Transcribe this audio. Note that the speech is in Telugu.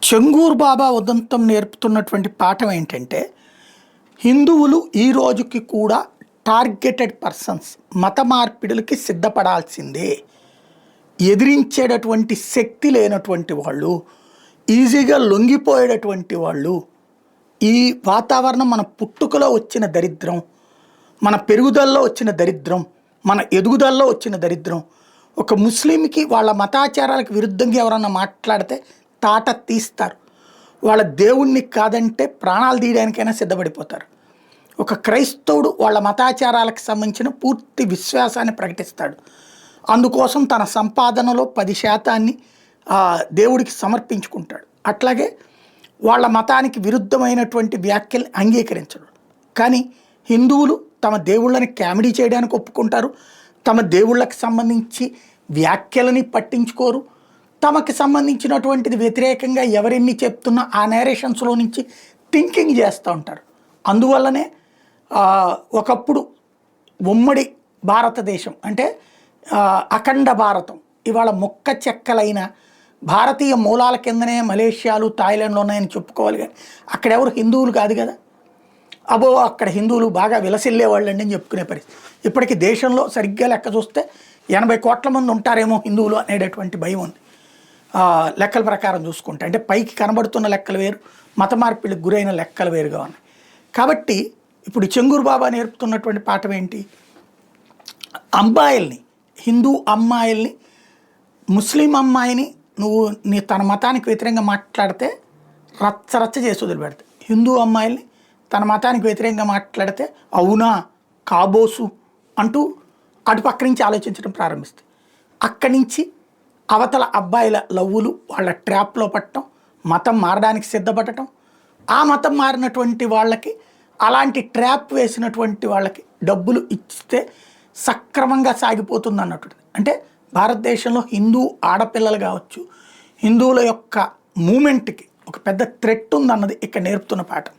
చెంగూరు బాబా ఉదంతం నేర్పుతున్నటువంటి పాఠం ఏంటంటే, హిందువులు ఈ రోజుకి కూడా టార్గెటెడ్ పర్సన్స్, మత మార్పిడులకి సిద్ధపడాల్సిందే. ఎదిరించేటటువంటి శక్తి లేనటువంటి వాళ్ళు, ఈజీగా లొంగిపోయేటటువంటి వాళ్ళు. ఈ వాతావరణం మన పుట్టుకలో వచ్చిన దరిద్రం, మన పెరుగుదలలో వచ్చిన దరిద్రం, మన ఎదుగుదలలో వచ్చిన దరిద్రం. ఒక ముస్లింకి వాళ్ళ మతాచారాలకు విరుద్ధంగా ఎవరన్నా మాట్లాడితే తాట తీస్తారు. వాళ్ళ దేవుణ్ణి కాదంటే ప్రాణాలు తీయడానికైనా సిద్ధపడిపోతారు. ఒక క్రైస్తవుడు వాళ్ళ మతాచారాలకు సంబంధించిన పూర్తి విశ్వాసాన్ని ప్రకటిస్తాడు. అందుకోసం తన సంపాదనలో 10% దేవుడికి సమర్పించుకుంటాడు. అట్లాగే వాళ్ళ మతానికి విరుద్ధమైనటువంటి వ్యాఖ్యలు అంగీకరించడు. కానీ హిందువులు తమ దేవుళ్ళని కామెడీ చేయడానికి ఒప్పుకుంటారు. తమ దేవుళ్ళకి సంబంధించి వ్యాఖ్యలని పట్టించుకోరు. తమకు సంబంధించినటువంటిది వ్యతిరేకంగా ఎవరెన్ని చెప్తున్నా ఆ నేరేషన్స్లో నుంచి థింకింగ్ చేస్తూ ఉంటారు. అందువల్లనే ఒకప్పుడు ఉమ్మడి భారతదేశం అంటే అఖండ భారతం ఇవాళ మొక్క చెక్కలైన భారతీయ మూలాల కిందనే మలేషియాలు, థాయిలాండ్లో ఉన్నాయని చెప్పుకోవాలి. కానీ అక్కడ ఎవరు హిందువులు కాదు కదా. అబ్బో అక్కడ హిందువులు బాగా విలసిల్లే వాళ్ళండి అని చెప్పుకునే పరిస్థితి. ఇప్పటికీ దేశంలో సరిగ్గా లెక్క చూస్తే 80 కోట్ల మంది ఉంటారేమో హిందువులు అనేటటువంటి భయం ఉంది లెక్కల ప్రకారం చూసుకుంటే. అంటే పైకి కనబడుతున్న లెక్కలు వేరు, మత మార్పిడికి గురైన లెక్కలు వేరుగా ఉన్నాయి. కాబట్టి ఇప్పుడు చెంగూరు బాబా నేర్పుతున్నటువంటి పాఠం ఏంటి? అమ్మాయిల్ని, హిందూ అమ్మాయిల్ని, ముస్లిం అమ్మాయిని నువ్వు తన మతానికి వ్యతిరేకంగా మాట్లాడితే రచ్చరచ్చ చేసి వదిలిపెడతాయి. హిందూ అమ్మాయిల్ని తన మతానికి వ్యతిరేకంగా మాట్లాడితే అవునా కాబోసు అంటూ అటుపక్క నుంచి ఆలోచించడం ప్రారంభిస్తాయి. అక్కడి నుంచి అవతల అబ్బాయిల లవ్వులు వాళ్ళ ట్రాప్లో పట్టడం, మతం మారడానికి సిద్ధపడటం, ఆ మతం మారినటువంటి వాళ్ళకి అలాంటి ట్రాప్ వేసినటువంటి వాళ్ళకి డబ్బులు ఇస్తే సక్రమంగా సాగిపోతుంది అన్నట్టు. అంటే భారతదేశంలో హిందూ ఆడపిల్లలు కావచ్చు, హిందువుల యొక్క మూమెంట్కి ఒక పెద్ద థ్రెట్ ఉందన్నది ఇక్కడ నేర్పుతున్న పాఠం.